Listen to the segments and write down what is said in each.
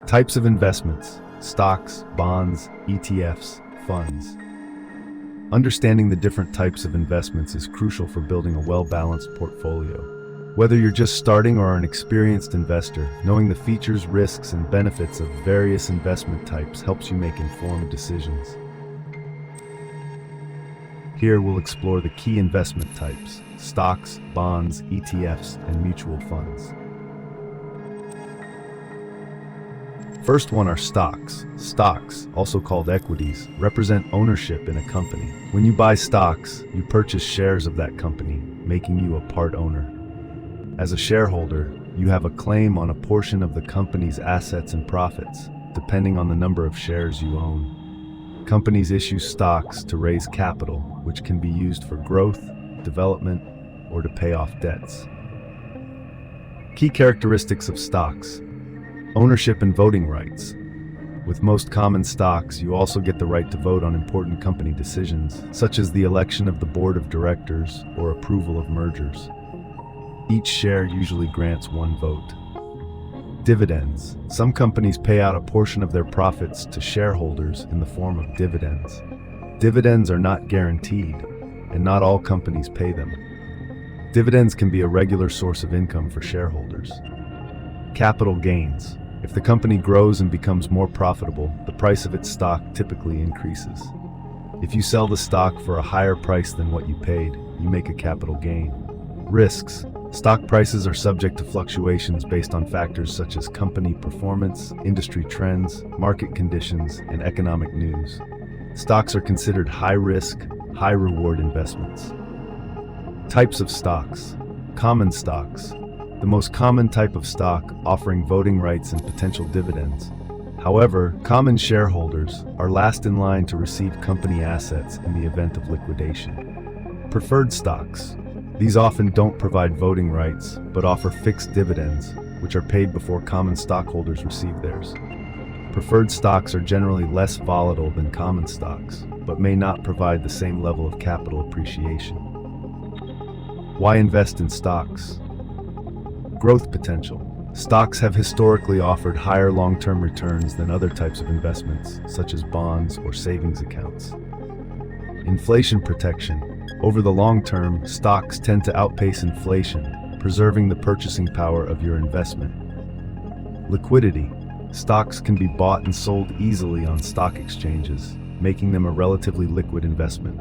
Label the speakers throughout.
Speaker 1: Types of investments: stocks, bonds, ETFs, funds. Understanding the different types of investments is crucial for building a well-balanced portfolio. Whether you're just starting or are an experienced investor, knowing the features, risks, and benefits of various investment types helps you make informed decisions. Here we'll explore the key investment types: stocks, bonds, ETFs, and mutual funds. First one are stocks. Stocks, also called equities, represent ownership in a company. When you buy stocks, you purchase shares of that company, making you a part owner. As a shareholder, you have a claim on a portion of the company's assets and profits, depending on the number of shares you own. Companies issue stocks to raise capital, which can be used for growth, development, or to pay off debts. Key characteristics of stocks: ownership and voting rights. With most common stocks, you also get the right to vote on important company decisions, such as the election of the board of directors or approval of mergers. Each share usually grants one vote. Dividends. Some companies pay out a portion of their profits to shareholders in the form of dividends. Dividends are not guaranteed, and not all companies pay them. Dividends can be a regular source of income for shareholders. Capital gains. If the company grows and becomes more profitable, the price of its stock typically increases. If you sell the stock for a higher price than what you paid, you make a capital gain. Risks. Stock prices are subject to fluctuations based on factors such as company performance, industry trends, market conditions, and economic news. Stocks are considered high-risk, high-reward investments. Types of stocks. Common stocks. The most common type of stock, offering voting rights and potential dividends. However, common shareholders are last in line to receive company assets in the event of liquidation. Preferred stocks. These often don't provide voting rights, but offer fixed dividends, which are paid before common stockholders receive theirs. Preferred stocks are generally less volatile than common stocks, but may not provide the same level of capital appreciation. Why invest in stocks? Growth potential. Stocks have historically offered higher long-term returns than other types of investments, such as bonds or savings accounts. Inflation protection. Over the long term, stocks tend to outpace inflation, preserving the purchasing power of your investment. Liquidity. Stocks can be bought and sold easily on stock exchanges, making them a relatively liquid investment.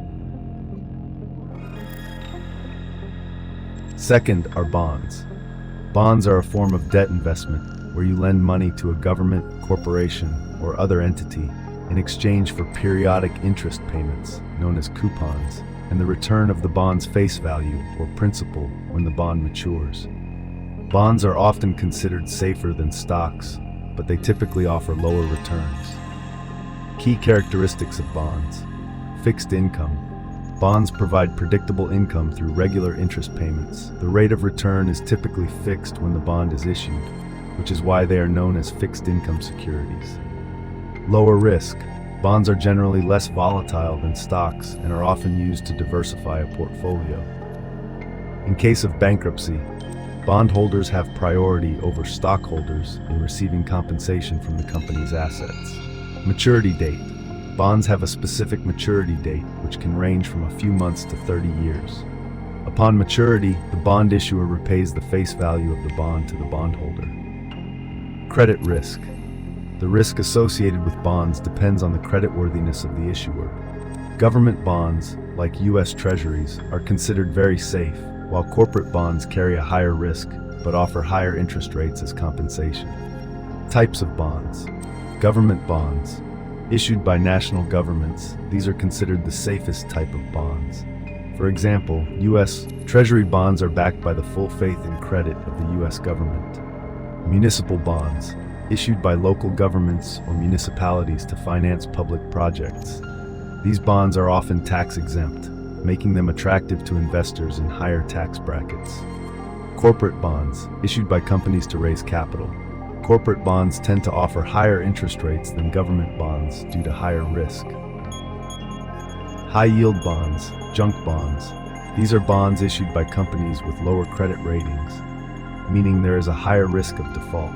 Speaker 1: Second are bonds. Bonds are a form of debt investment where you lend money to a government, corporation, or other entity in exchange for periodic interest payments, known as coupons, and the return of the bond's face value or principal when the bond matures. Bonds are often considered safer than stocks, but they typically offer lower returns. Key characteristics of bonds. Fixed income. Bonds provide predictable income through regular interest payments. The rate of return is typically fixed when the bond is issued, which is why they are known as fixed income securities. Lower risk. Bonds are generally less volatile than stocks and are often used to diversify a portfolio. In case of bankruptcy, bondholders have priority over stockholders in receiving compensation from the company's assets. Maturity date. Bonds have a specific maturity date, which can range from a few months to 30 years. Upon maturity, the bond issuer repays the face value of the bond to the bondholder. Credit risk. The risk associated with bonds depends on the creditworthiness of the issuer. Government bonds, like U.S. Treasuries, are considered very safe, while corporate bonds carry a higher risk but offer higher interest rates as compensation. Types of bonds. Government bonds. Issued by national governments, these are considered the safest type of bonds. For example, U.S. Treasury bonds are backed by the full faith and credit of the U.S. government. Municipal bonds. Issued by local governments or municipalities to finance public projects. These bonds are often tax-exempt, making them attractive to investors in higher tax brackets. Corporate bonds, issued by companies to raise capital. Corporate bonds tend to offer higher interest rates than government bonds due to higher risk. High-yield bonds, junk bonds. These are bonds issued by companies with lower credit ratings, meaning there is a higher risk of default.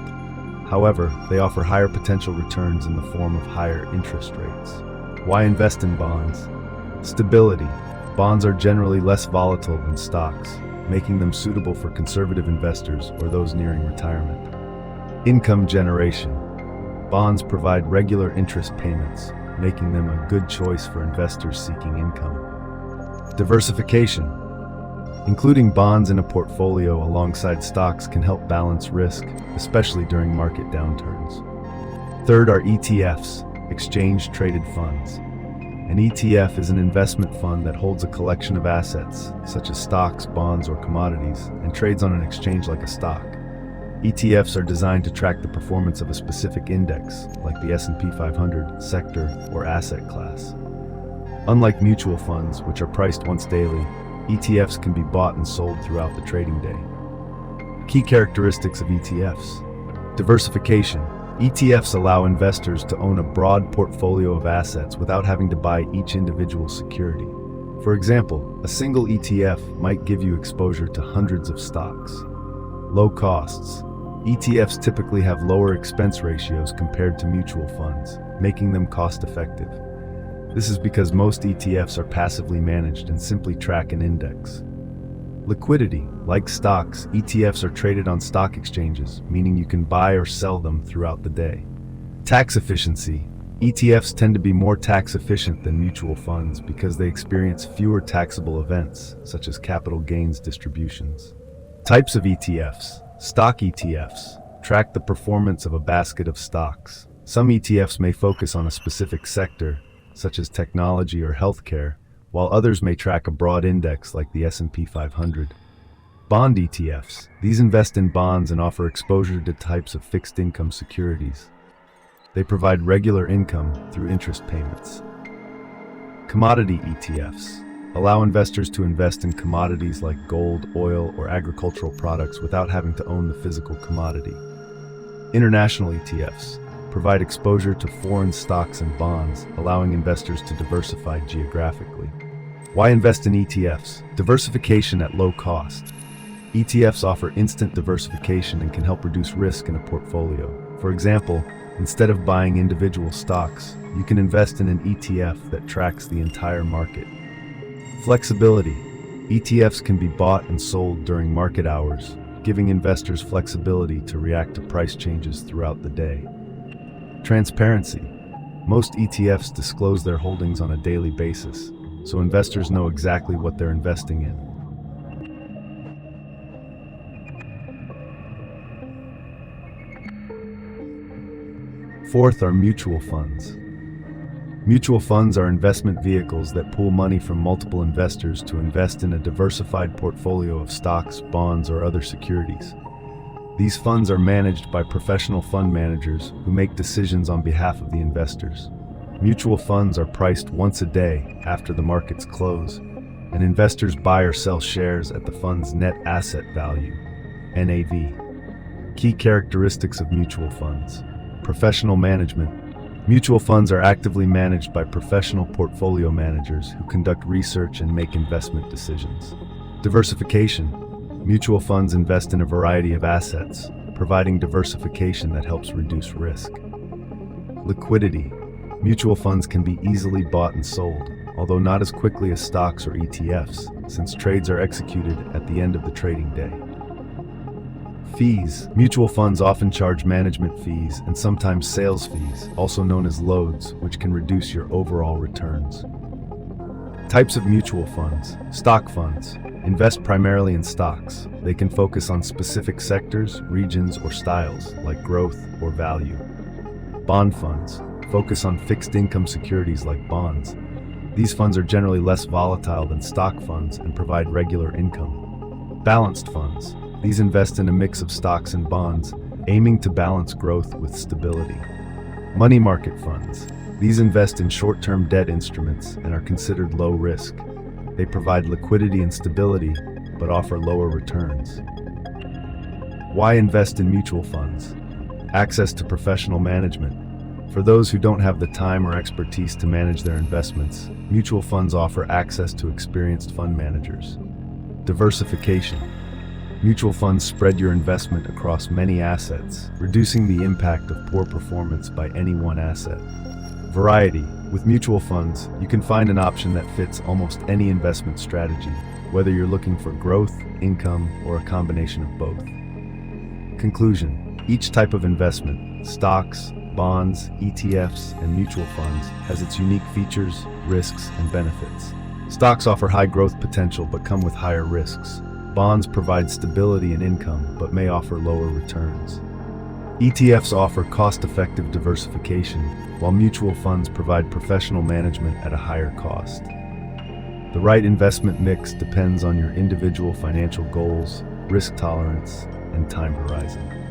Speaker 1: However, they offer higher potential returns in the form of higher interest rates. Why invest in bonds? Stability. Bonds are generally less volatile than stocks, making them suitable for conservative investors or those nearing retirement. Income generation. Bonds provide regular interest payments, making them a good choice for investors seeking income. Diversification. Including bonds in a portfolio alongside stocks can help balance risk, especially during market downturns. Third are ETFs, exchange-traded funds. An ETF is an investment fund that holds a collection of assets, such as stocks, bonds, or commodities, and trades on an exchange like a stock. ETFs are designed to track the performance of a specific index, like the S&P 500, sector, or asset class. Unlike mutual funds, which are priced once daily, ETFs can be bought and sold throughout the trading day. Key characteristics of ETFs. Diversification. ETFs allow investors to own a broad portfolio of assets without having to buy each individual security. For example, a single ETF might give you exposure to hundreds of stocks. Low costs. ETFs typically have lower expense ratios compared to mutual funds, making them cost-effective. This is because most ETFs are passively managed and simply track an index. Liquidity. Like stocks, ETFs are traded on stock exchanges, meaning you can buy or sell them throughout the day. Tax efficiency. ETFs tend to be more tax efficient than mutual funds because they experience fewer taxable events, such as capital gains distributions. Types of ETFs. Stock ETFs track the performance of a basket of stocks. Some ETFs may focus on a specific sector, such as technology or healthcare, while others may track a broad index like the S&P 500. Bond ETFs. These invest in bonds and offer exposure to types of fixed income securities. They provide regular income through interest payments. Commodity ETFs allow investors to invest in commodities like gold, oil, or agricultural products without having to own the physical commodity. International ETFs provide exposure to foreign stocks and bonds, allowing investors to diversify geographically. Why invest in ETFs? Diversification at low cost. ETFs offer instant diversification and can help reduce risk in a portfolio. For example, instead of buying individual stocks, you can invest in an ETF that tracks the entire market. Flexibility. ETFs can be bought and sold during market hours, giving investors flexibility to react to price changes throughout the day. Transparency. Most ETFs disclose their holdings on a daily basis, so investors know exactly what they're investing in. Fourth are mutual funds. Mutual funds are investment vehicles that pool money from multiple investors to invest in a diversified portfolio of stocks, bonds, or other securities. These funds are managed by professional fund managers who make decisions on behalf of the investors. Mutual funds are priced once a day after the markets close, and investors buy or sell shares at the fund's net asset value, NAV. Key characteristics of mutual funds. Professional management. Mutual funds are actively managed by professional portfolio managers who conduct research and make investment decisions. Diversification. Mutual funds invest in a variety of assets, providing diversification that helps reduce risk. Liquidity. Mutual funds can be easily bought and sold, although not as quickly as stocks or ETFs, since trades are executed at the end of the trading day. Fees. Mutual funds often charge management fees and sometimes sales fees, also known as loads, which can reduce your overall returns. Types of mutual funds. Stock funds invest primarily in stocks. They can focus on specific sectors, regions, or styles, like growth or value. Bond funds focus on fixed income securities like bonds. These funds are generally less volatile than stock funds and provide regular income. Balanced funds. These invest in a mix of stocks and bonds, aiming to balance growth with stability. Money market funds. These invest in short-term debt instruments and are considered low risk. They provide liquidity and stability, but offer lower returns. Why invest in mutual funds? Access to professional management. For those who don't have the time or expertise to manage their investments, mutual funds offer access to experienced fund managers. Diversification. Mutual funds spread your investment across many assets, reducing the impact of poor performance by any one asset. Variety. With mutual funds, you can find an option that fits almost any investment strategy, whether you're looking for growth, income, or a combination of both. Conclusion. Each type of investment, stocks, bonds, ETFs, and mutual funds, has its unique features, risks, and benefits. Stocks offer high growth potential but come with higher risks. Bonds provide stability and income but may offer lower returns. ETFs offer cost-effective diversification, while mutual funds provide professional management at a higher cost. The right investment mix depends on your individual financial goals, risk tolerance, and time horizon.